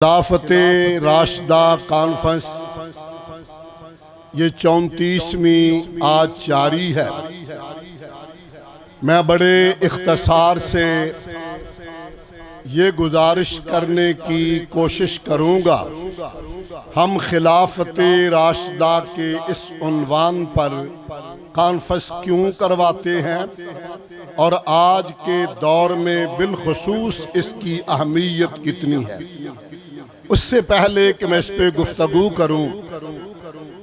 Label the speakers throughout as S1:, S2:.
S1: खिलाफते Rashida conference ये 34वीं आज जारी है। मैं बड़े इख्तसार से ये गुजारिश करने की कोशिश करूँगा, हम खिलाफते राशिदा के इस उन्वान पर कॉन्फ्रेंस क्यों करवाते हैं और आज के दौर में बिलखुसूस इसकी अहमियत कितनी है। उससे पहले कि मैं इस पे गुफ्तगू करूं,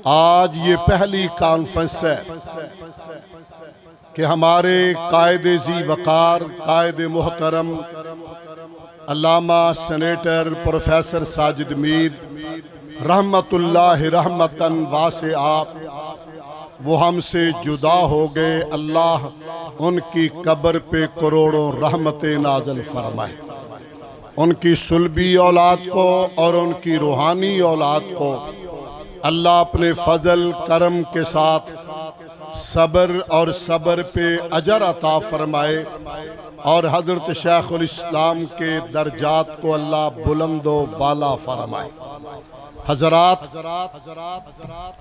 S1: आज ये पहली कॉन्फ्रेंस है कि हमारे कायदे जी वकार, कायदे मोहतरम अल्लामा सेनेटर प्रोफेसर साजिद मीर रहमतुल्लाह रहमतन वासे आप, वो हमसे जुदा हो गए। अल्लाह उनकी कब्र पे करोड़ों रहमतें नाज़िल फरमाए, उनकी सुल्बी औलाद को और उनकी रूहानी औलाद को अल्लाह अपने फजल करम के साथ सब्र और सब्र पे अजर अता फरमाए और हजरत शेखुल इस्लाम के दर्जात को अल्लाह बुलंदो बाला फरमाए। हजरात,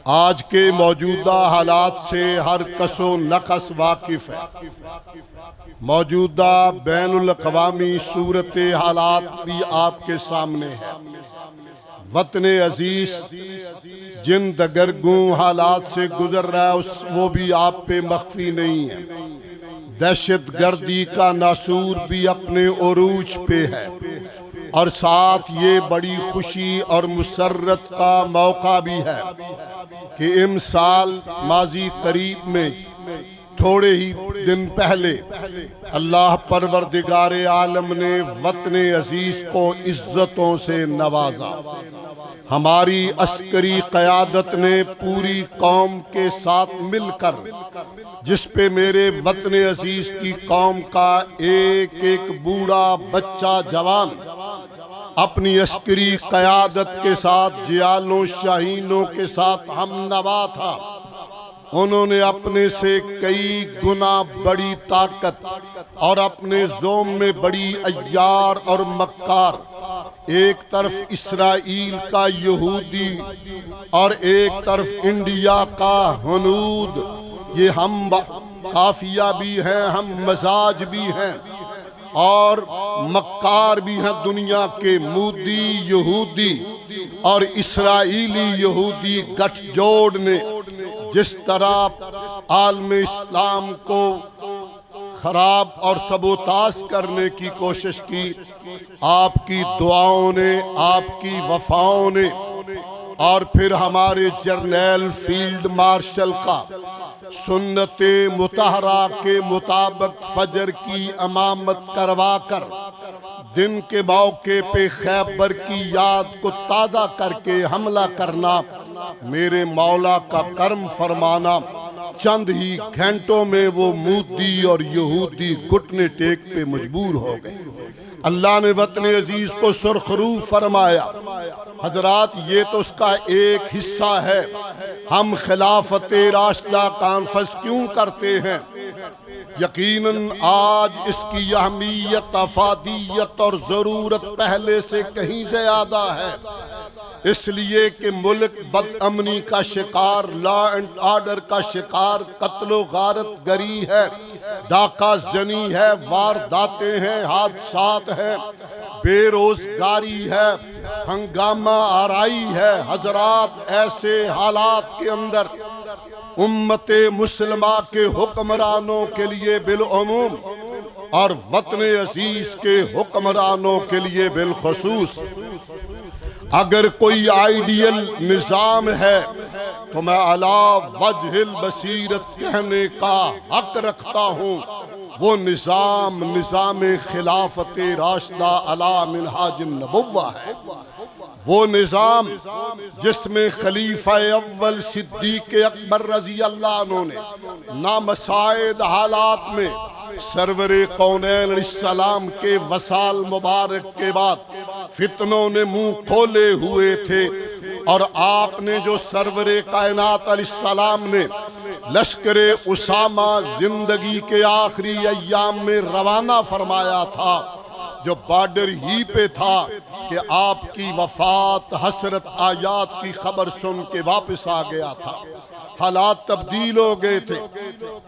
S1: आज के मौजूदा हालात से हर कसो नकस वाकिफ है। मौजूदा बैनुल अक़वामी सूरत हालात भी आपके सामने है। वतन अजीज जिन दगरगू हालात से गुजर रहा है वो भी आप पे मख्फी नहीं है। दहशत गर्दी का नासूर भी अपने उरूज पे है और साथ ये बड़ी खुशी और मुसर्रत का मौका भी है कि इमसाल माजी करीब में थोड़े ही दिन पहले अल्लाह परवरदिगार आलम ने वतन अजीज को इज्जतों से नवाजा। हमारी अस्करी क़यादत ने पूरी कौम के साथ मिलकर, जिस पे मेरे वतन अजीज की कौम का एक एक बूढ़ा बच्चा जवान अपनी अस्करी क़यादत के साथ जियालों शाहीनों के साथ हमनवा था। उन्होंने अपने से कई गुना बड़ी ताकत और अपने जोम में बड़ी अय्यार और मक्कार, एक तरफ इसराइल का यहूदी और एक तरफ इंडिया का हनूद, ये हम काफिया भी हैं, हम मजाज भी हैं और मक्कार भी हैं। दुनिया के मूदी यहूदी और इसराइली यहूदी गठजोड़ ने जिस तरह आलम इस्लाम को खराब और सबोताश करने की कोशिश की, आपकी दुआओं ने, आपकी वफाओं ने और फिर हमारे जर्नैल फील्ड मार्शल का सुन्नते मुतहरा के मुताबिक फजर की अमामत करवा कर दिन के मौके पे खैबर की याद को ताज़ा करके हमला करना, मेरे मौला का कर्म फरमाना। चंद ही घंटों में वो मूदी और यहूदी घुटने टेक पे मजबूर हो गए। अल्लाह ने वतन अजीज को सुरखरू फरमाया। हजरात, ये तो उसका एक हिस्सा है। हम खिलाफते राशिदा कॉन्फ्रेंस क्यों करते हैं? यकीनन आज इसकी अहमियत, अफादियत और ज़रूरत पहले से कहीं ज़्यादा है, इसलिए कि मुल्क बदअमनी का शिकार, लॉ एंड ऑर्डर का शिकार, कत्लो गारत गरी है, डाका जनी है, वारदातें हैं, हादसात हैं, बेरोजगारी है, हंगामा आराई है। हजरात, ऐसे हालात के अंदर उम्मते मुस्लिमा के हुक्मरानों के लिए बिलउमूम और वतन अजीज के हुक्मरानों के लिए बिलखुसूस अगर कोई आइडियल निज़ाम है तो मैं अला वजहिल बसीरत कहने का हक रखता हूँ। वो निज़ाम खिलाफते राशिदा अला मिनहाजिन नबुव्वा है। वो निज़ाम जिसमें खलीफा अव्वल सिद्दीक़ अकबर रज़ी अल्लाह अन्हु ने नामसाइद हालात में सरवरे कौनैन अलैहिस्सलाम के वसाल मुबारक के बाद फितनों ने मुंह खोले हुए थे और आपने जो सरवरे कायनात अलैहिस्सलाम ने लश्करे उसामा जिंदगी के आखिरी अय्याम में रवाना फरमाया था, जो बॉर्डर ही पे था कि आपकी वफात हसरत आयात की खबर सुन के वापस आ गया था। हालात तब्दील हो गए थे।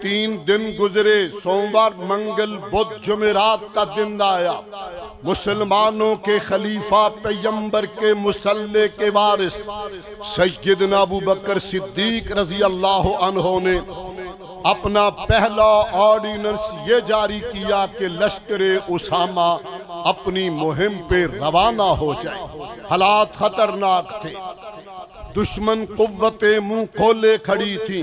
S1: 3 दिन गुजरे, सोमवार मंगल बुध जुमेरात का दिन आया। मुसलमानों के खलीफा पैगंबर के मुसल्ले के वारिस सैयदना अबू बकर सिद्दीक रजी अल्लाह अन्हु ने अपना पहला ऑर्डिनेंस ये जारी किया कि लश्करे उसामा अपनी मुहिम पे रवाना हो जाए। हालात खतरनाक थे, दुश्मन कुव्वतें मुंह खोले खड़ी थी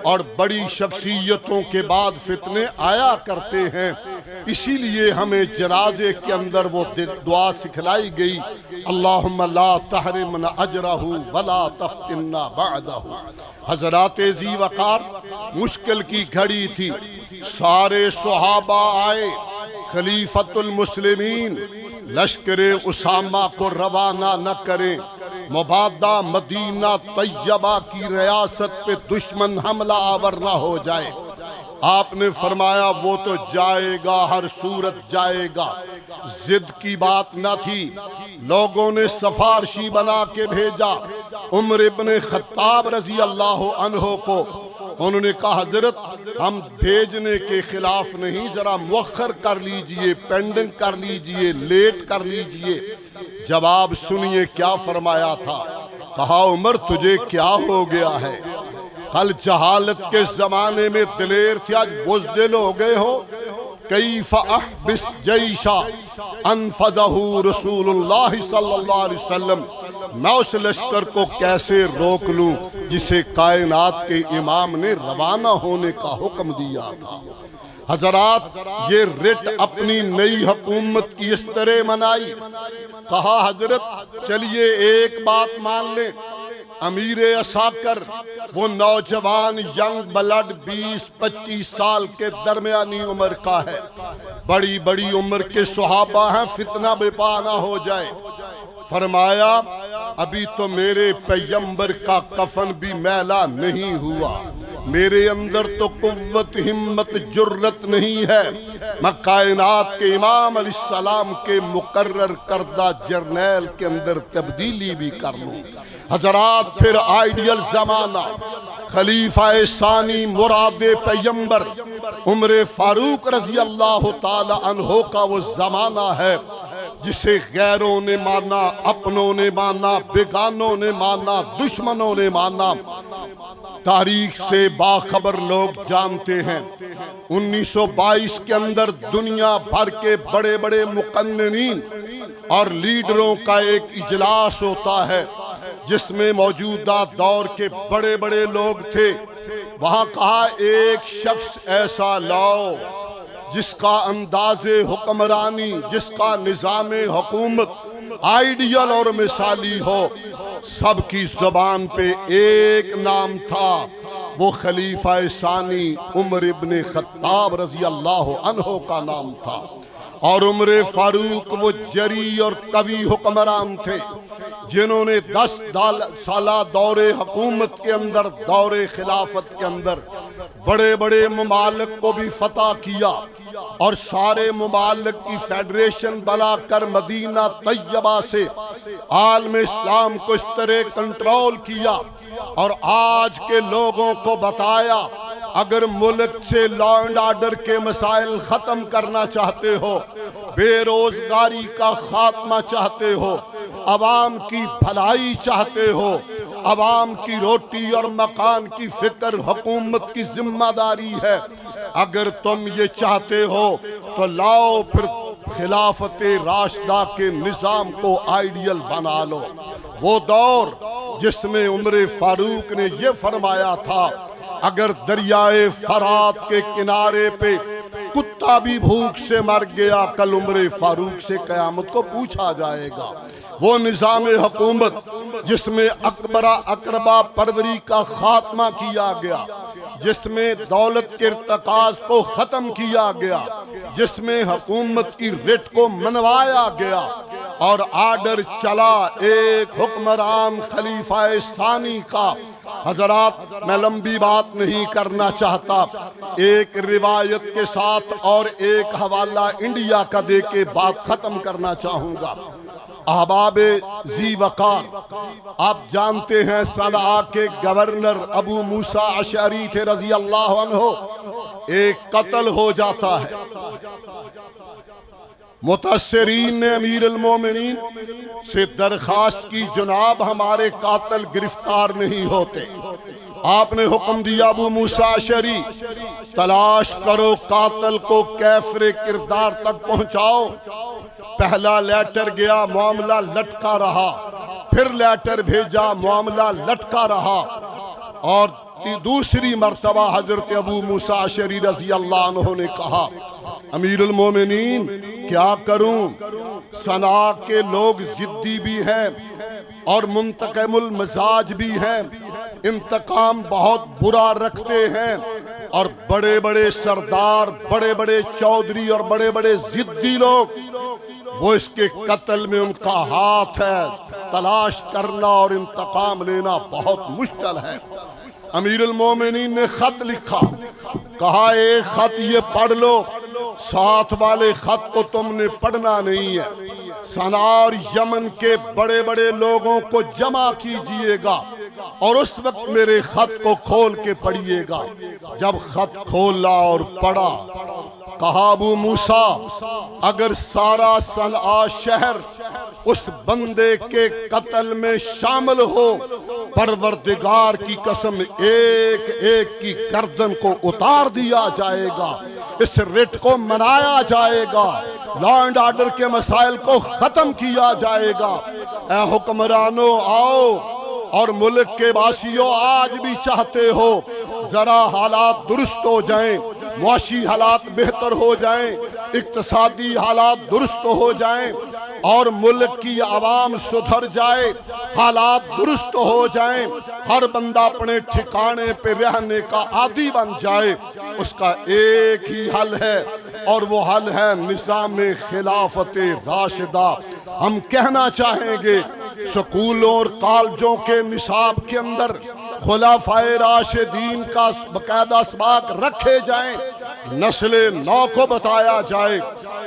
S1: और बड़ी शख्सियतों के बाद फितने आया करते हैं। इसीलिए हमें जनाजे के अंदर वो दुआ सिखलाई गई, अल्लाहुम्मा ला तहरिमना अजरहु वला तफ्तिन्ना बअदहु। हजरात जी वकार मुश्किल की घड़ी थी, सारे सहाबा आए, खलीफतुल मुस्लिमीन लश्करे उसामा को रवाना न करें, मुबादा मदीना तैयबा की रियासत पे दुश्मन हमला आवर न हो जाए। आपने फरमाया वो तो जाएगा, हर सूरत जाएगा। जिद की बात न थी। लोगों ने सफारशी बना के भेजा उमर इब्ने खत्ताब रजी अल्लाह अन्हो को। उन्होंने कहा हजरत हम भेजने के खिलाफ नहीं, जरा मुअख्खर कर लीजिए, पेंडिंग कर लीजिए, लेट कर लीजिए। जवाब सुनिए क्या फरमाया था। कहा उमर तुझे क्या हो गया है, कल जहालत के जमाने में दिलेर थे, आज बुज़दिल हो गए हो। कैफ़ अहबिस जैशा अनफज़हु रसूलुल्लाह सल्लल्लाहु अलैहि वसल्लम, मैं उस लश्कर को कैसे रोक लूं जिसे कायनात के इमाम ने रवाना होने का हुक्म दिया था। हजरात ये रिट अपनी नई हुकूमत की इस तरह मनाई। कहा हजरत चलिए एक बात मान लें, अमीर असाकर वो नौजवान यंग ब्लड 20-25 साल के दरमियानी उम्र का है। बड़ी बड़ी उम्र के सुहाबा हैं, फितना बेपा ना हो जाए। फरमाया अभी तो मेरे पैगंबर का कफन भी मैला नहीं हुआ, मेरे अंदर तो कुव्वत हिम्मत जुर्रत नहीं है, मैं कायनात के इमाम अलैहिस्सलाम के मुकर्रर करदा जर्नैल के अंदर तब्दीली भी कर लूं। हजरात फिर आइडियल जमाना, खलीफा सानी मुरादे पैगंबर उमर फारूक रजी अल्लाह ताला अन्हो का वो जमाना है जिसे गैरों ने माना, अपनों ने माना, बेगानों ने माना, दुश्मनों ने माना। तारीख से बाखबर लोग जानते हैं 1922 के अंदर दुनिया भर के बड़े बड़े मुकन्निनीन और लीडरों का एक इजलास होता है जिसमें मौजूदा दौर के बड़े बड़े लोग थे। वहां कहा एक शख्स ऐसा लाओ जिसका अंदाज़े हुक्मरानी, जिसका निज़ामे हुकूमत आइडियल और मिसाली हो। सबकी ज़बान पे एक नाम था, वो खलीफा सानी उमर इब्ने खत्ताब रजी अल्लाह अन्हो का नाम था। और उमर फारूक वो जरी और कवी हुक्मरान थे जिन्होंने 10 साला दौरे हुकूमत के अंदर, दौरे खिलाफत के अंदर बड़े बड़े ममालिक को भी फतह किया और सारे ममालिक की फेडरेशन बनाकर मदीना तैयबा से आलम इस्लाम को इस तरह कंट्रोल किया और आज के लोगों को बताया अगर मुल्क से लॉ एंड ऑर्डर के मसाइल खत्म करना चाहते हो, बेरोजगारी का खात्मा चाहते हो, अवाम की भलाई चाहते हो, अवाम की रोटी और मकान की फिक्र हुकूमत की जिम्मेदारी है, अगर तुम ये चाहते हो तो लाओ फिर खिलाफते राशिदा के निज़ाम को आइडियल बना लो। वो दौर जिसमें उमर फारूक ने ये फरमाया था अगर दरियाए फरात के किनारे पे कुत्ता भी भूख से मर गया, कल उमर फारूक से कयामत को पूछा जाएगा। वो निज़ामे हुकूमत जिसमें अकबरा अकरबा परवरी का खात्मा किया गया, जिसमें दौलत के इर्तिकाज को खत्म किया गया, जिसमें हुकूमत की रिट को मनवाया गया और आर्डर चला एक हुक्मरान खलीफा सानी का हजरात, मैं लंबी बात नहीं करना चाहता, एक रिवायत के साथ और एक हवाला इंडिया का दे के बात खत्म करना चाहूंगा। अहबाबे जी वकार, आप जानते हैं सनआ के गवर्नर अबू मूसा अशअरी थे रजी अल्लाह अन्हो। एक कत्ल हो जाता है। मुतअस्सिरीन ने अमीर अल मोमिनीन से दरखास्त की, जनाब हमारे कातिल गिरफ्तार नहीं होते। आपने हुक्म दिया अबू मूसा अशअरी, तलाश करो कातिल को, कैफरे किरदार तक पहुंचाओ। पहला लेटर गया, मामला लटका रहा। फिर लेटर भेजा, मामला लटका रहा। और दूसरी मर्तबा हजरत अबू मूसा अशअरी रज़ी अल्लाह अन्हु ने कहा, अमीरुल मोमिनीन क्या करूं, सना के लोग जिद्दी भी हैं और मुंतकमुल मजाज भी हैं, इंतकाम बहुत बुरा रखते हैं, और बड़े बड़े सरदार, बड़े बड़े चौधरी और बड़े बड़े जिद्दी लोग, वो इसके कत्ल में उनका हाथ है। तलाश करना और इंतकाम लेना बहुत मुश्किल है। अमीरुल मोमिनीन ने खत लिखा, कहा एक खत ये पढ़ लो, साथ वाले खत को तुमने पढ़ना नहीं है। सना और यमन के बड़े बड़े लोगों को जमा कीजिएगा और उस वक्त मेरे खत को खोल के पढ़िएगा। जब खत खोला और पढ़ा, कहा अबू मूसा, अगर सारा सनआ शहर उस बंदे के कत्ल में शामिल हो, परवरदिगार की कसम एक एक की गर्दन को उतार दिया जाएगा, इस रिट को मनाया जाएगा, लॉ एंड ऑर्डर के मसाइल को खत्म किया जाएगा। ऐ हुक्मरानों आओ, और मुल्क के वासियों आज भी चाहते हो जरा हालात दुरुस्त हो जाएं, मुआशी हालात बेहतर हो जाएं, इक्तसादी हालात दुरुस्त हो जाएं और मुल्क की आवाम सुधर जाए, हालात दुरुस्त हो जाएं, हर बंदा अपने ठिकाने पे रहने का आदी बन जाए। उसका एक ही हल है और वो हल है निज़ाम खिलाफत राशिदा। हम कहना चाहेंगे स्कूलों और कॉलेजों के निसाब के अंदर खुलाफाए राशिदीन का बकायदा सबक रखे जाएं, नस्ले नौ को बताया जाए।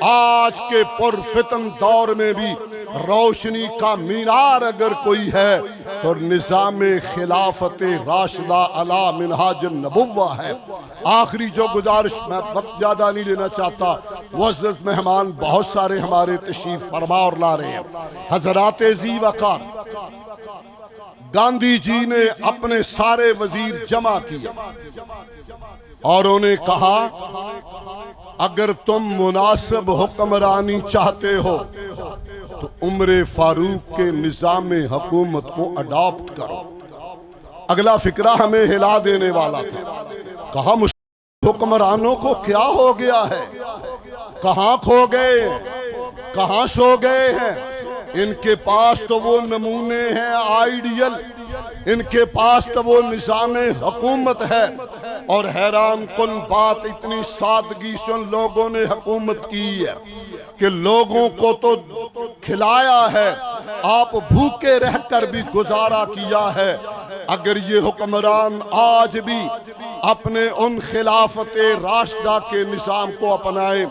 S1: आज के पुरफितन दौर में भी रोशनी का मीनार अगर कोई है तो निज़ाम खिलाफत राशिदा अला मिनहाज नबुव्वा है। आखिरी जो गुजारिश, मैं वक्त ज्यादा नहीं लेना चाहता, मुअज़्ज़ज़ मेहमान बहुत सारे हमारे तशरीफ फरमा और ला रहे हैं। हज़रात ज़ी वक़ार, गांधी जी ने अपने सारे वजीर जमा किए और उन्हें कहा, अगर तुम मुनासिब हुक्मरानी चाहते हो तो उम्र फारूक के निज़ाम हुकूमत को अडॉप्ट करो। अगला फिक्रा हमें हिला देने वाला था। कहा हुक्मरानों को क्या हो गया है, कहां खो गए, कहां सो गए हैं। इनके पास तो वो नमूने हैं आइडियल, इनके पास तो वो निज़ाम हुकूमत है। और हैरान कुन बात, इतनी सादगी से उन लोगों ने हुकूमत की है कि लोगों को तो खिलाया है, आप भूखे रहकर भी गुजारा किया है। अगर ये हुक्मरान आज भी अपने उन खिलाफत राशिदा के निज़ाम को अपनाए,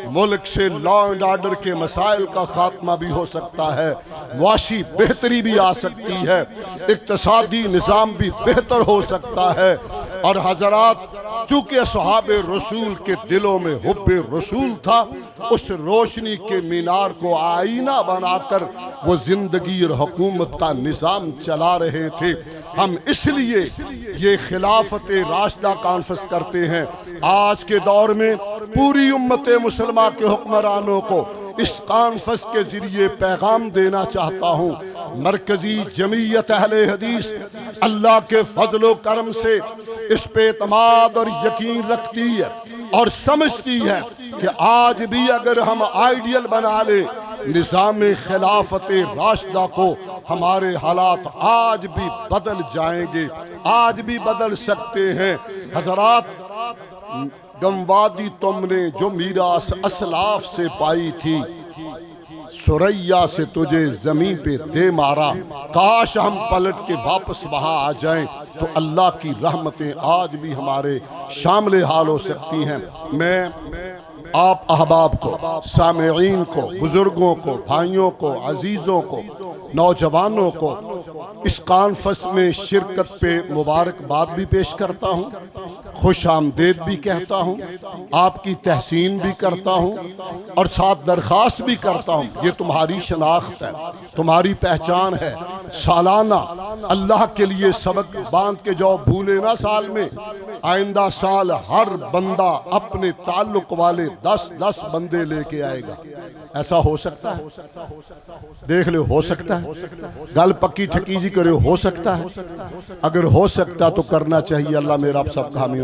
S1: मुल्क से लॉ एंड ऑर्डर के मसाइल का खात्मा भी हो सकता है, मुआशी बेहतरी भी आ सकती है, इक्तसादी निज़ाम भी बेहतर हो सकता है। और हजरात, चूंकि असहाबे रसूल के दिलों में हुब्बे रसूल था, उस रोशनी के मीनार को आईना बनाकर वो जिंदगी और हुकूमत का निज़ाम चला रहे थे। हम इसलिए ये खिलाफत राशिदा कॉन्फ्रेंस करते हैं। आज के दौर में पूरी उम्मत मुसलमा के हुक्मरानों को इस कॉन्फ्रेंस के जरिए पैगाम देना चाहता हूँ। मरकजी जमीयत अहले हदीस अल्लाह के फजलो करम से इस पे एतमाद और यकीन रखती है और समझती है कि आज भी अगर हम आइडियल बना ले निज़ाम खिलाफत राशिदा को, हमारे हालात आज भी बदल जाएंगे, आज भी बदल सकते हैं। हजरात, गमवादी तुमने जो मीरास असलाफ से पाई थी, सुरैया से तुझे जमीन पे दे मारा, काश हम पलट के वापस वहां आ जाएं। तो अल्लाह की रहमतें आज भी हमारे शामिल हाल हो सकती हैं। मैं आप अहबाब को, सामेईन को, बुजुर्गों को, भाइयों को, अजीज़ों को, नौजवानों को इस कॉन्फ्रेंस में शिरकत पे मुबारकबाद भी पेश करता हूँ, खुश आमदेद भी कहता हूँ, आपकी तहसीन भी करता हूँ और साथ दरख्वास्त भी करता हूँ, ये तुम्हारी शनाख्त है, तुम्हारी पहचान है। सालाना अल्लाह के लिए सबक बांध के जाओ, भूले ना साल में। आइंदा साल हर बंदा अपने ताल्लुक वाले 10-10 बंदे लेके आएगा। ऐसा हो सकता है? देख लो, हो सकता है। गल पक्की ठकी जी करे, हो सकता है। अगर हो सकता तो करना चाहिए। अल्लाह मेरा आप सबका हामी